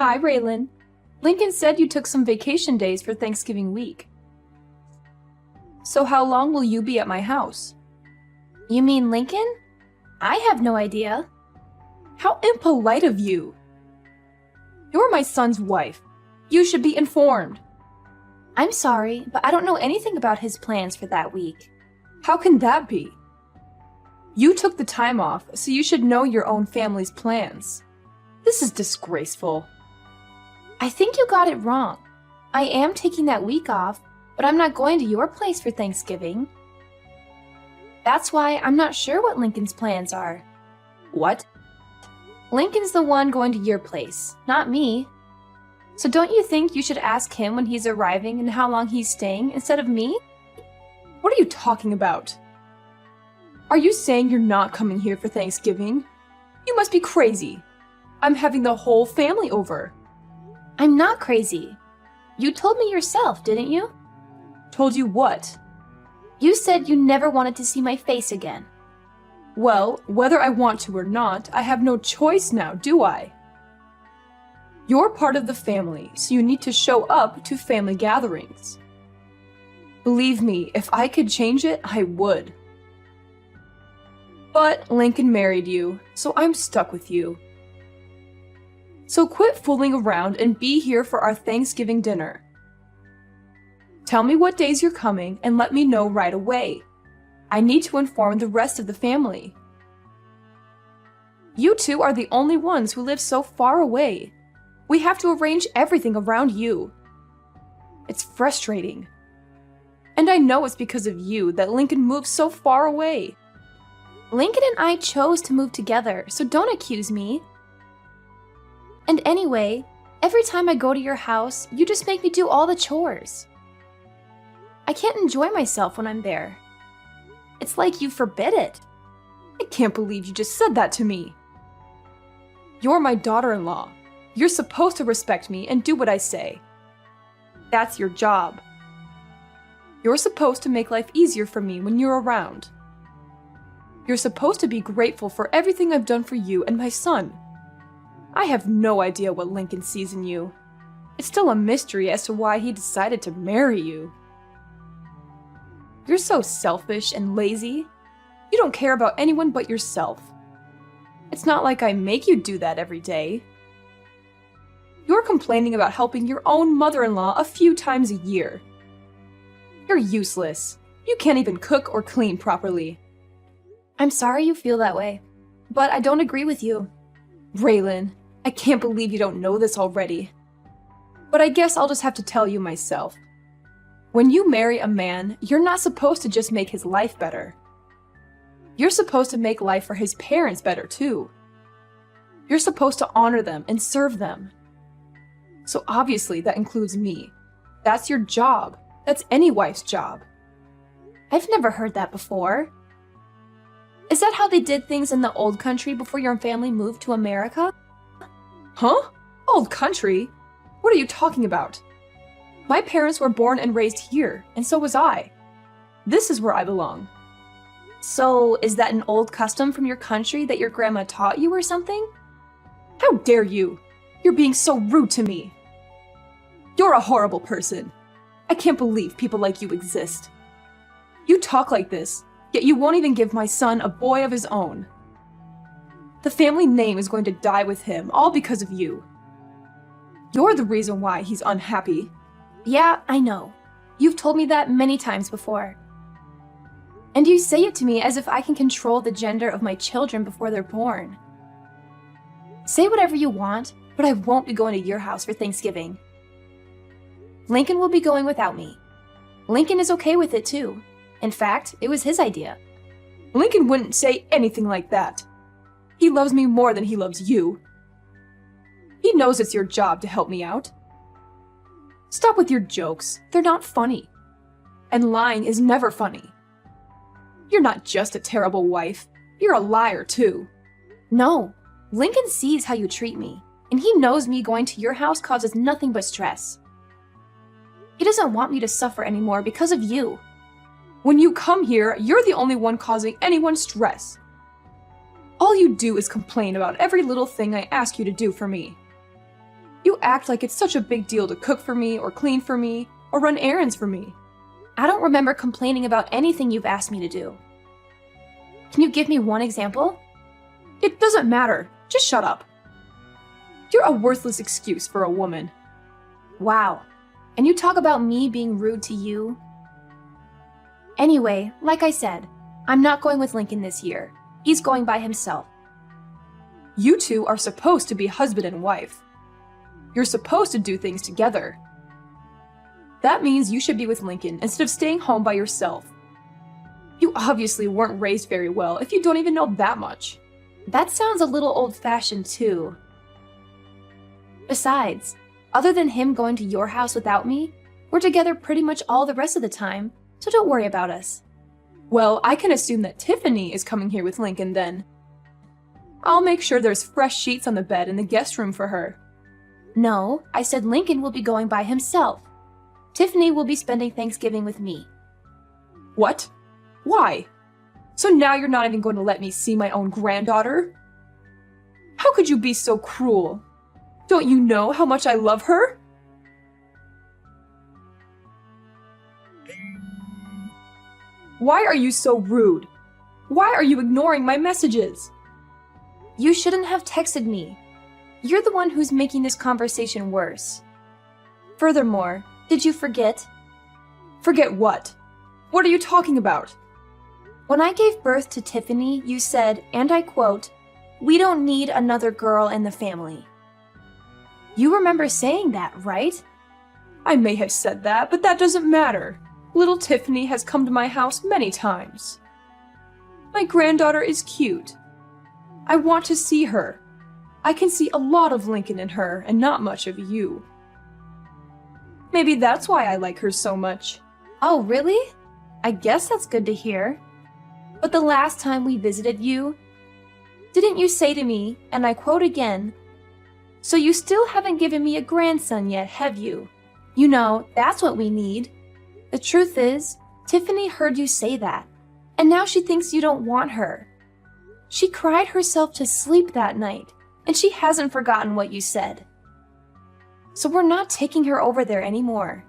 Hi, Raylan. Lincoln said you took some vacation days for Thanksgiving week. So how long will you be at my house? You mean Lincoln? I have no idea. How impolite of you! You're my son's wife. You should be informed. I'm sorry, but I don't know anything about his plans for that week. How can that be? You took the time off, so you should know your own family's plans. This is disgraceful. I think you got it wrong. I am taking that week off, but I'm not going to your place for Thanksgiving. That's why I'm not sure what Lincoln's plans are. What? Lincoln's the one going to your place, not me. So don't you think you should ask him when he's arriving and how long he's staying instead of me? What are you talking about? Are you saying you're not coming here for Thanksgiving? You must be crazy. I'm having the whole family over. I'm not crazy. You told me yourself, didn't you? Told you what? You said you never wanted to see my face again. Well, whether I want to or not, I have no choice now, do I? You're part of the family, so you need to show up to family gatherings. Believe me, if I could change it, I would. But Lincoln married you, so I'm stuck with you. So quit fooling around and be here for our Thanksgiving dinner. Tell me what days you're coming and let me know right away. I need to inform the rest of the family. You two are the only ones who live so far away. We have to arrange everything around you. It's frustrating. And I know it's because of you that Lincoln moved so far away. Lincoln and I chose to move together, so don't accuse me. And anyway, every time I go to your house, you just make me do all the chores. I can't enjoy myself when I'm there. It's like you forbid it. I can't believe you just said that to me. You're my daughter-in-law. You're supposed to respect me and do what I say. That's your job. You're supposed to make life easier for me when you're around. You're supposed to be grateful for everything I've done for you and my son. I have no idea what Lincoln sees in you. It's still a mystery as to why he decided to marry you. You're so selfish and lazy. You don't care about anyone but yourself. It's not like I make you do that every day. You're complaining about helping your own mother-in-law a few times a year. You're useless. You can't even cook or clean properly. I'm sorry you feel that way, but I don't agree with you. Raylan, I can't believe you don't know this already. But I guess I'll just have to tell you myself. When you marry a man, you're not supposed to just make his life better. You're supposed to make life for his parents better too. You're supposed to honor them and serve them. So obviously that includes me. That's your job. That's any wife's job. I've never heard that before. Is that how they did things in the old country before your family moved to America? Huh? Old country? What are you talking about? My parents were born and raised here, and so was I. This is where I belong. So, is that an old custom from your country that your grandma taught you or something? How dare you! You're being so rude to me. You're a horrible person. I can't believe people like you exist. You talk like this, yet you won't even give my son a boy of his own. The family name is going to die with him, all because of you. You're the reason why he's unhappy. Yeah, I know. You've told me that many times before. And you say it to me as if I can control the gender of my children before they're born. Say whatever you want, but I won't be going to your house for Thanksgiving. Lincoln will be going without me. Lincoln is okay with it too. In fact, it was his idea. Lincoln wouldn't say anything like that. He loves me more than he loves you. He knows it's your job to help me out. Stop with your jokes. They're not funny. And lying is never funny. You're not just a terrible wife. You're a liar too. No, Lincoln sees how you treat me, and he knows me going to your house causes nothing but stress. He doesn't want me to suffer anymore because of you. When you come here, you're the only one causing anyone stress. All you do is complain about every little thing I ask you to do for me. You act like it's such a big deal to cook for me, or clean for me, or run errands for me. I don't remember complaining about anything you've asked me to do. Can you give me one example? It doesn't matter. Just shut up. You're a worthless excuse for a woman. Wow. And you talk about me being rude to you? Anyway, like I said, I'm not going with Lincoln this year. He's going by himself. You two are supposed to be husband and wife. You're supposed to do things together. That means you should be with Lincoln instead of staying home by yourself. You obviously weren't raised very well if you don't even know that much. That sounds a little old-fashioned too. Besides, other than him going to your house without me, we're together pretty much all the rest of the time, so don't worry about us. Well, I can assume that Tiffany is coming here with Lincoln then. I'll make sure there's fresh sheets on the bed in the guest room for her. No, I said Lincoln will be going by himself. Tiffany will be spending Thanksgiving with me. What? Why? So now you're not even going to let me see my own granddaughter? How could you be so cruel? Don't you know how much I love her? Why are you so rude? Why are you ignoring my messages? You shouldn't have texted me. You're the one who's making this conversation worse. Furthermore, did you forget? Forget what? What are you talking about? When I gave birth to Tiffany, you said, and I quote, "We don't need another girl in the family." You remember saying that, right? I may have said that, but that doesn't matter. Little Tiffany has come to my house many times. My granddaughter is cute. I want to see her. I can see a lot of Lincoln in her and not much of you. Maybe that's why I like her so much. Oh, really? I guess that's good to hear. But the last time we visited you, didn't you say to me, and I quote again, "So you still haven't given me a grandson yet, have you? You know, that's what we need." The truth is, Tiffany heard you say that, and now she thinks you don't want her. She cried herself to sleep that night, and she hasn't forgotten what you said. So we're not taking her over there anymore.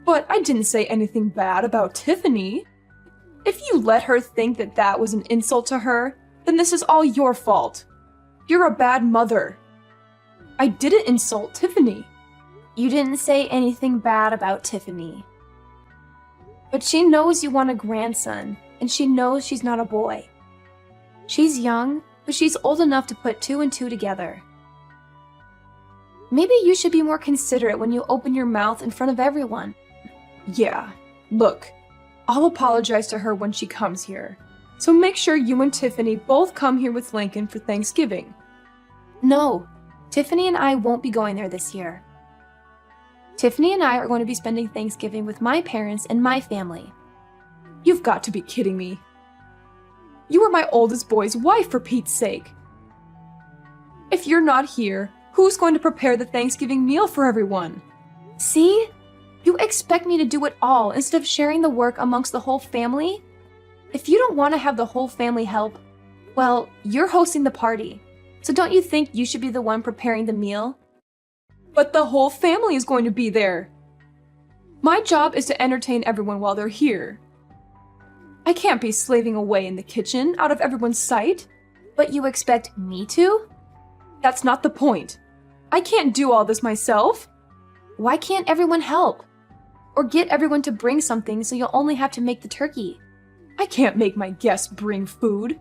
But I didn't say anything bad about Tiffany. If you let her think that that was an insult to her, then this is all your fault. You're a bad mother. I didn't insult Tiffany. You didn't say anything bad about Tiffany. But she knows you want a grandson, and she knows she's not a boy. She's young, but she's old enough to put two and two together. Maybe you should be more considerate when you open your mouth in front of everyone. Yeah, look, I'll apologize to her when she comes here. So make sure you and Tiffany both come here with Lincoln for Thanksgiving. No, Tiffany and I won't be going there this year. Tiffany and I are going to be spending Thanksgiving with my parents and my family. You've got to be kidding me. You are my oldest boy's wife, for Pete's sake. If you're not here, who's going to prepare the Thanksgiving meal for everyone? See? You expect me to do it all instead of sharing the work amongst the whole family? If you don't want to have the whole family help, well, you're hosting the party. So don't you think you should be the one preparing the meal? But the whole family is going to be there. My job is to entertain everyone while they're here. I can't be slaving away in the kitchen out of everyone's sight. But you expect me to? That's not the point. I can't do all this myself. Why can't everyone help? Or get everyone to bring something so you'll only have to make the turkey? I can't make my guests bring food.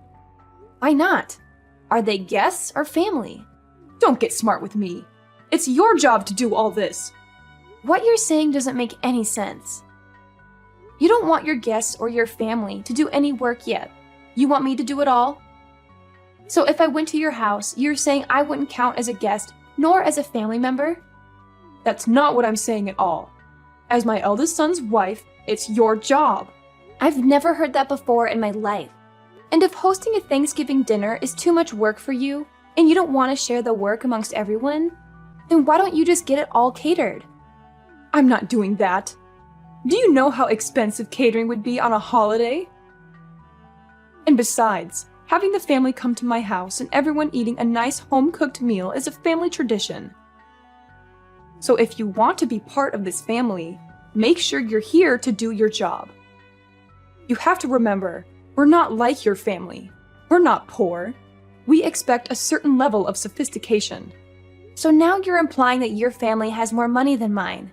Why not? Are they guests or family? Don't get smart with me. It's your job to do all this. What you're saying doesn't make any sense. You don't want your guests or your family to do any work yet. You want me to do it all? So if I went to your house, you're saying I wouldn't count as a guest nor as a family member? That's not what I'm saying at all. As my eldest son's wife, it's your job. I've never heard that before in my life. And if hosting a Thanksgiving dinner is too much work for you, and you don't want to share the work amongst everyone, then why don't you just get it all catered? I'm not doing that. Do you know how expensive catering would be on a holiday? And besides, having the family come to my house and everyone eating a nice home-cooked meal is a family tradition. So if you want to be part of this family, make sure you're here to do your job. You have to remember, we're not like your family. We're not poor. We expect a certain level of sophistication. So now you're implying that your family has more money than mine.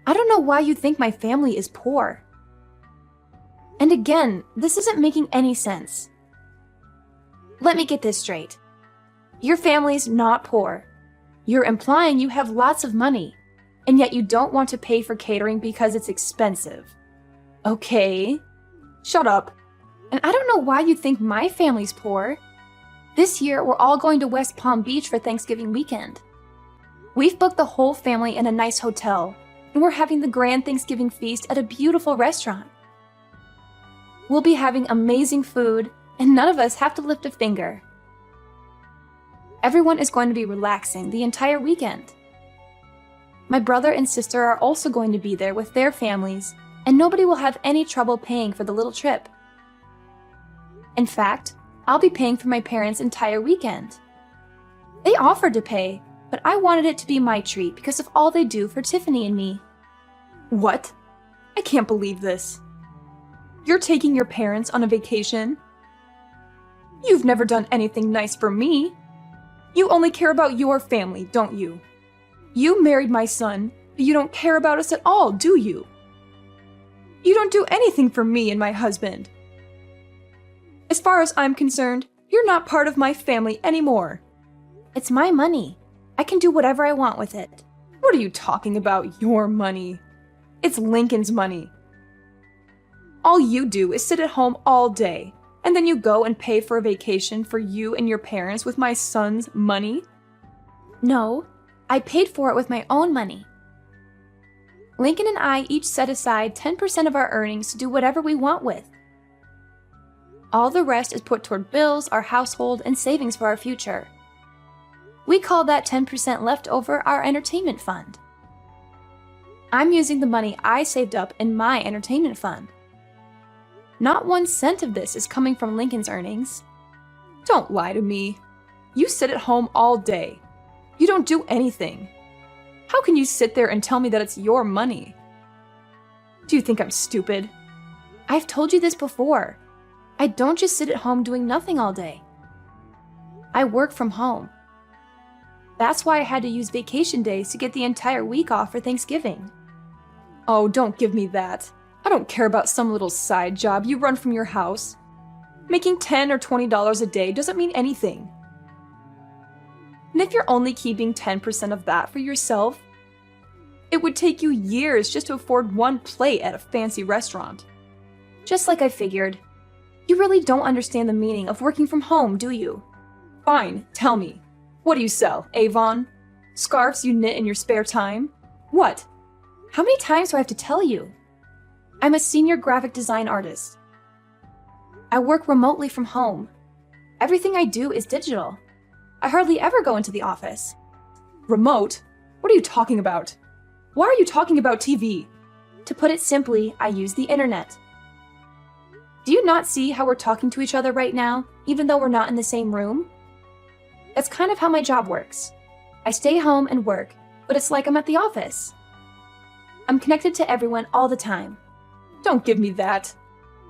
I don't know why you think my family is poor. And again, this isn't making any sense. Let me get this straight. Your family's not poor. You're implying you have lots of money, and yet you don't want to pay for catering because it's expensive. Okay. Shut up. And I don't know why you think my family's poor. This year, we're all going to West Palm Beach for Thanksgiving weekend. We've booked the whole family in a nice hotel, and we're having the grand Thanksgiving feast at a beautiful restaurant. We'll be having amazing food, and none of us have to lift a finger. Everyone is going to be relaxing the entire weekend. My brother and sister are also going to be there with their families, and nobody will have any trouble paying for the little trip. In fact, I'll be paying for my parents' entire weekend. They offered to pay, but I wanted it to be my treat because of all they do for Tiffany and me. What? I can't believe this. You're taking your parents on a vacation? You've never done anything nice for me. You only care about your family, don't you? You married my son, but you don't care about us at all, do you? You don't do anything for me and my husband. As far as I'm concerned, you're not part of my family anymore. It's my money. I can do whatever I want with it. What are you talking about, your money? It's Lincoln's money. All you do is sit at home all day, and then you go and pay for a vacation for you and your parents with my son's money? No, I paid for it with my own money. Lincoln and I each set aside 10% of our earnings to do whatever we want with. All the rest is put toward bills, our household, and savings for our future. We call that 10% left over our entertainment fund. I'm using the money I saved up in my entertainment fund. Not 1 cent of this is coming from Lincoln's earnings. Don't lie to me. You sit at home all day. You don't do anything. How can you sit there and tell me that it's your money? Do you think I'm stupid? I've told you this before. I don't just sit at home doing nothing all day. I work from home. That's why I had to use vacation days to get the entire week off for Thanksgiving. Oh, don't give me that. I don't care about some little side job you run from your house. Making $10 or $20 a day doesn't mean anything. And if you're only keeping 10% of that for yourself, it would take you years just to afford one plate at a fancy restaurant. Just like I figured. You really don't understand the meaning of working from home, do you? Fine, tell me. What do you sell, Avon? Scarves you knit in your spare time? What? How many times do I have to tell you? I'm a senior graphic design artist. I work remotely from home. Everything I do is digital. I hardly ever go into the office. Remote? What are you talking about? Why are you talking about TV? To put it simply, I use the internet. Do you not see how we're talking to each other right now, even though we're not in the same room? That's kind of how my job works. I stay home and work, but it's like I'm at the office. I'm connected to everyone all the time. Don't give me that.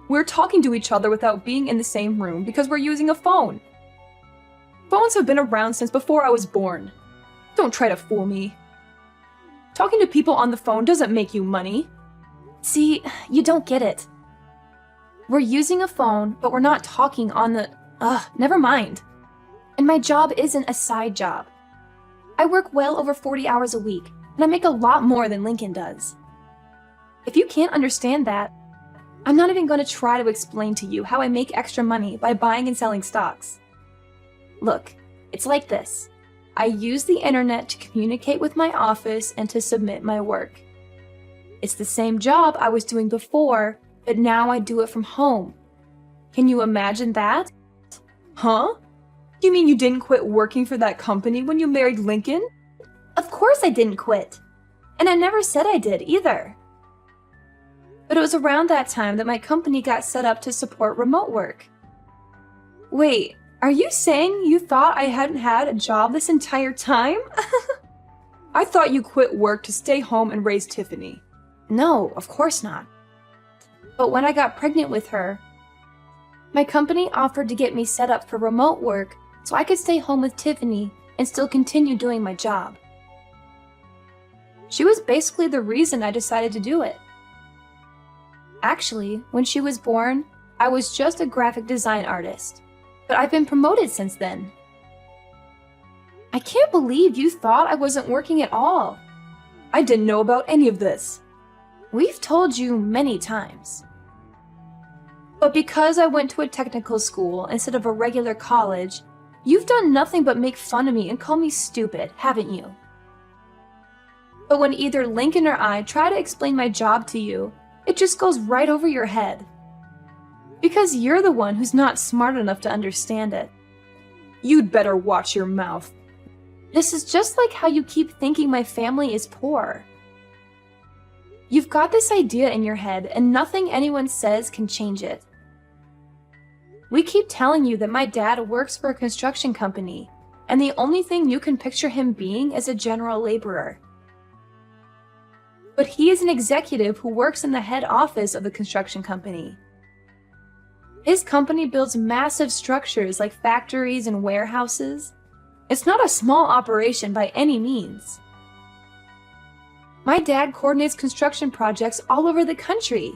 We're talking to each other without being in the same room because we're using a phone. Phones have been around since before I was born. Don't try to fool me. Talking to people on the phone doesn't make you money. See, you don't get it. We're using a phone, but we're not talking on the... never mind. And my job isn't a side job. I work well over 40 hours a week, and I make a lot more than Lincoln does. If you can't understand that, I'm not even going to try to explain to you how I make extra money by buying and selling stocks. Look, it's like this. I use the internet to communicate with my office and to submit my work. It's the same job I was doing before, but now I do it from home. Can you imagine that? Huh? You mean you didn't quit working for that company when you married Lincoln? Of course I didn't quit. And I never said I did either. But it was around that time that my company got set up to support remote work. Wait, are you saying you thought I hadn't had a job this entire time? I thought you quit work to stay home and raise Tiffany. No, of course not. But when I got pregnant with her, my company offered to get me set up for remote work so I could stay home with Tiffany and still continue doing my job. She was basically the reason I decided to do it. Actually, when she was born, I was just a graphic design artist, but I've been promoted since then. I can't believe you thought I wasn't working at all. I didn't know about any of this. We've told you many times. But because I went to a technical school instead of a regular college, you've done nothing but make fun of me and call me stupid, haven't you? But when either Lincoln or I try to explain my job to you, it just goes right over your head. Because you're the one who's not smart enough to understand it. You'd better watch your mouth. This is just like how you keep thinking my family is poor. You've got this idea in your head and nothing anyone says can change it. We keep telling you that my dad works for a construction company, and the only thing you can picture him being is a general laborer. But he is an executive who works in the head office of the construction company. His company builds massive structures like factories and warehouses. It's not a small operation by any means. My dad coordinates construction projects all over the country.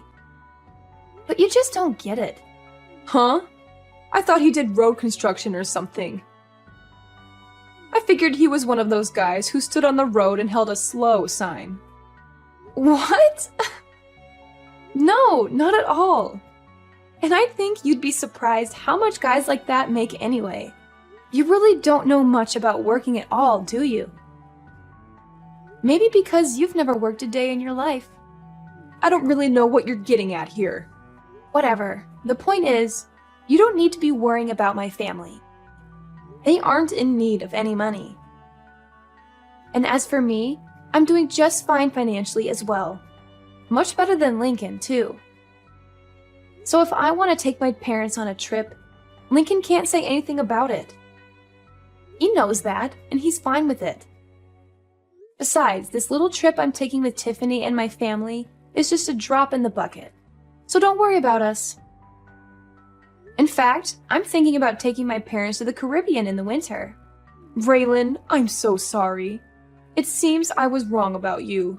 But you just don't get it. Huh? I thought he did road construction or something. I figured he was one of those guys who stood on the road and held a slow sign. What? No, not at all. And I think you'd be surprised how much guys like that make anyway. You really don't know much about working at all, do you? Maybe because you've never worked a day in your life. I don't really know what you're getting at here. Whatever. The point is, you don't need to be worrying about my family. They aren't in need of any money. And as for me, I'm doing just fine financially as well. Much better than Lincoln, too. So if I want to take my parents on a trip, Lincoln can't say anything about it. He knows that, and he's fine with it. Besides, this little trip I'm taking with Tiffany and my family is just a drop in the bucket. So don't worry about us. In fact, I'm thinking about taking my parents to the Caribbean in the winter. Raylan, I'm so sorry. It seems I was wrong about you.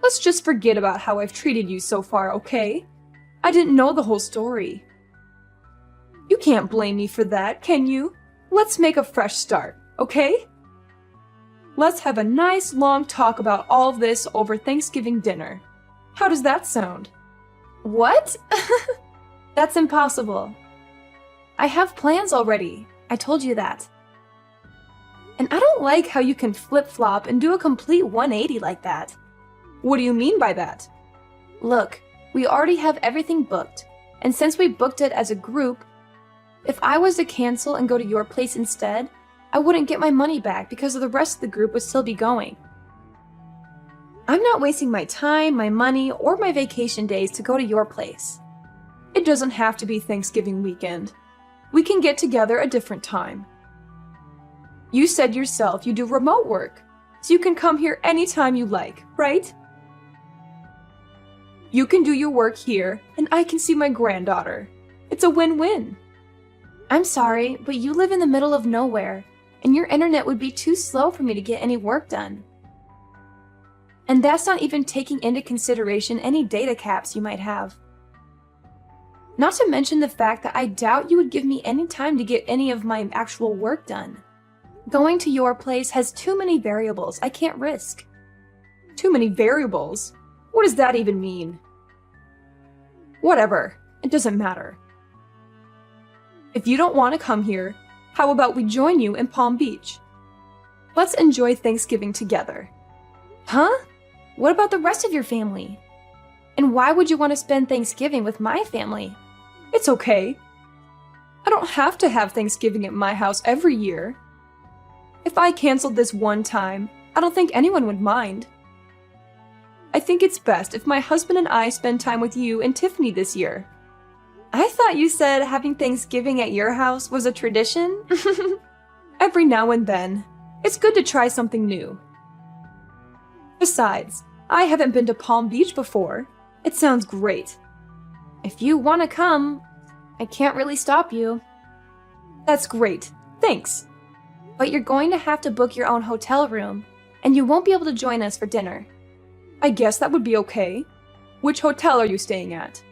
Let's just forget about how I've treated you so far, okay? I didn't know the whole story. You can't blame me for that, can you? Let's make a fresh start, okay? Let's have a nice long talk about all of this over Thanksgiving dinner. How does that sound? What? That's impossible. I have plans already. I told you that. And I don't like how you can flip-flop and do a complete 180 like that. What do you mean by that? Look, we already have everything booked, and since we booked it as a group, if I was to cancel and go to your place instead, I wouldn't get my money back because the rest of the group would still be going. I'm not wasting my time, my money, or my vacation days to go to your place. It doesn't have to be Thanksgiving weekend. We can get together a different time. You said yourself you do remote work, so you can come here anytime you like, right? You can do your work here, and I can see my granddaughter. It's a win-win. I'm sorry, but you live in the middle of nowhere, and your internet would be too slow for me to get any work done. And that's not even taking into consideration any data caps you might have. Not to mention the fact that I doubt you would give me any time to get any of my actual work done. Going to your place has too many variables I can't risk. Too many variables? What does that even mean? Whatever, it doesn't matter. If you don't want to come here, how about we join you in Palm Beach? Let's enjoy Thanksgiving together. Huh? What about the rest of your family? And why would you want to spend Thanksgiving with my family? It's okay. I don't have to have Thanksgiving at my house every year. If I canceled this one time, I don't think anyone would mind. I think it's best if my husband and I spend time with you and Tiffany this year. I thought you said having Thanksgiving at your house was a tradition? Every now and then. It's good to try something new. Besides, I haven't been to Palm Beach before. It sounds great. If you want to come, I can't really stop you. That's great. Thanks. But you're going to have to book your own hotel room, and you won't be able to join us for dinner. I guess that would be okay. Which hotel are you staying at?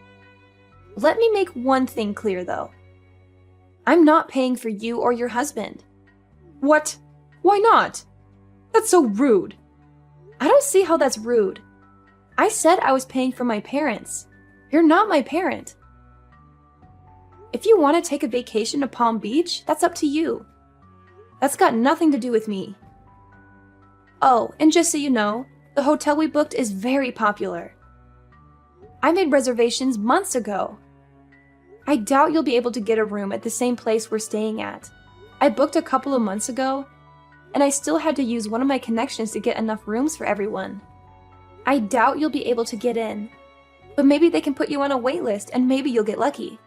Let me make one thing clear, though. I'm not paying for you or your husband. What? Why not? That's so rude. I don't see how that's rude. I said I was paying for my parents. You're not my parent. If you want to take a vacation to Palm Beach, that's up to you. That's got nothing to do with me. Oh, and just so you know, the hotel we booked is very popular. I made reservations months ago. I doubt you'll be able to get a room at the same place we're staying at. I booked a couple of months ago, and I still had to use one of my connections to get enough rooms for everyone. I doubt you'll be able to get in, but maybe they can put you on a wait list and maybe you'll get lucky.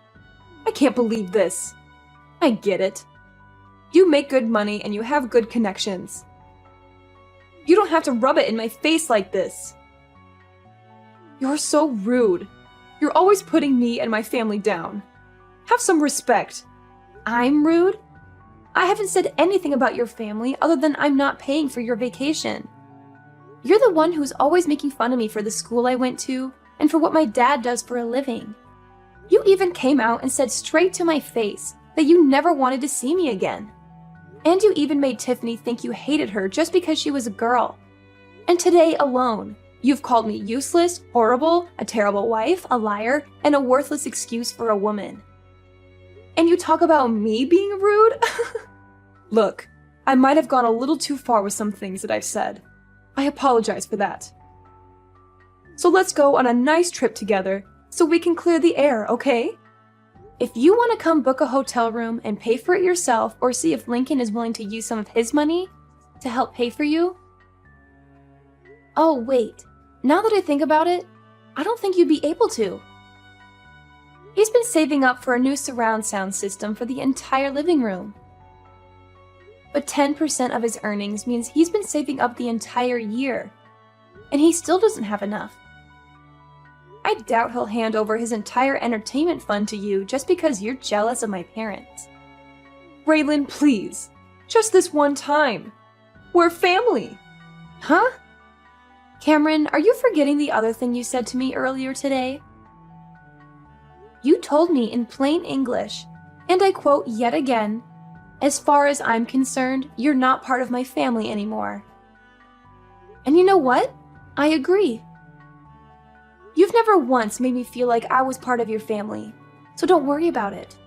I can't believe this. I get it. You make good money and you have good connections. You don't have to rub it in my face like this. You're so rude. You're always putting me and my family down. Have some respect. I'm rude? I haven't said anything about your family other than I'm not paying for your vacation. You're the one who's always making fun of me for the school I went to and for what my dad does for a living. You even came out and said straight to my face that you never wanted to see me again. And you even made Tiffany think you hated her just because she was a girl. And today alone, you've called me useless, horrible, a terrible wife, a liar, and a worthless excuse for a woman. And you talk about me being rude? Look, I might have gone a little too far with some things that I've said. I apologize for that. So let's go on a nice trip together so we can clear the air, okay? If you want to come book a hotel room and pay for it yourself or see if Lincoln is willing to use some of his money to help pay for you. Oh, wait. Now that I think about it, I don't think you'd be able to. He's been saving up for a new surround sound system for the entire living room. But 10% of his earnings means he's been saving up the entire year, and he still doesn't have enough. I doubt he'll hand over his entire entertainment fund to you just because you're jealous of my parents. Raylan, please. Just this one time. We're family. Huh? Cameron, are you forgetting the other thing you said to me earlier today? You told me in plain English, and I quote yet again, "As far as I'm concerned, you're not part of my family anymore." And you know what? I agree. You've never once made me feel like I was part of your family, so don't worry about it.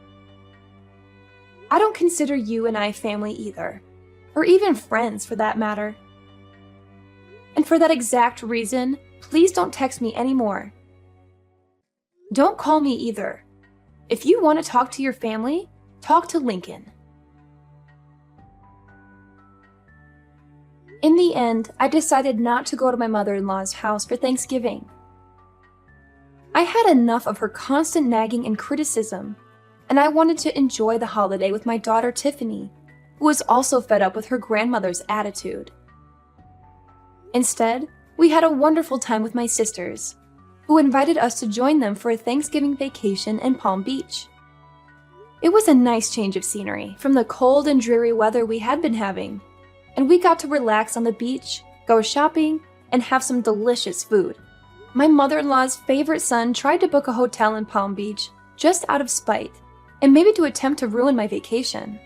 I don't consider you and I family either, or even friends for that matter. And for that exact reason, please don't text me anymore. Don't call me either. If you want to talk to your family, talk to Lincoln. In the end, I decided not to go to my mother-in-law's house for Thanksgiving. I had enough of her constant nagging and criticism, and I wanted to enjoy the holiday with my daughter Tiffany, who was also fed up with her grandmother's attitude. Instead, we had a wonderful time with my sisters, who invited us to join them for a Thanksgiving vacation in Palm Beach. It was a nice change of scenery from the cold and dreary weather we had been having, and we got to relax on the beach, go shopping, and have some delicious food. My mother-in-law's favorite son tried to book a hotel in Palm Beach just out of spite, and maybe to attempt to ruin my vacation.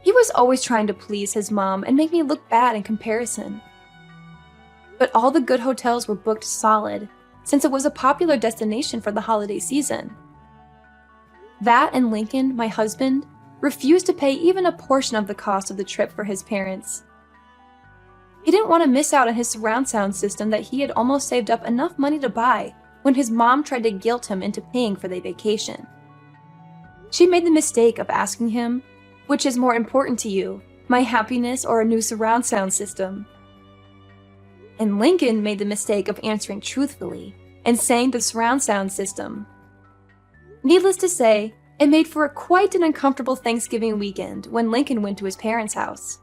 He was always trying to please his mom and make me look bad in comparison. But all the good hotels were booked solid, since it was a popular destination for the holiday season. That and Lincoln, my husband, refused to pay even a portion of the cost of the trip for his parents. He didn't want to miss out on his surround sound system that he had almost saved up enough money to buy when his mom tried to guilt him into paying for the vacation. She made the mistake of asking him, "Which is more important to you, my happiness or a new surround sound system?" And Lincoln made the mistake of answering truthfully and saying the surround sound system. Needless to say, it made for quite an uncomfortable Thanksgiving weekend when Lincoln went to his parents' house.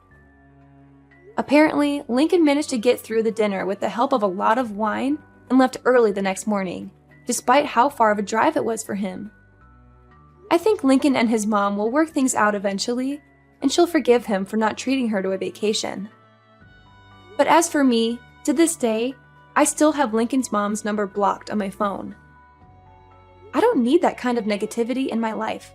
Apparently, Lincoln managed to get through the dinner with the help of a lot of wine and left early the next morning, despite how far of a drive it was for him. I think Lincoln and his mom will work things out eventually, and she'll forgive him for not treating her to a vacation. But as for me, to this day, I still have Lincoln's mom's number blocked on my phone. I don't need that kind of negativity in my life.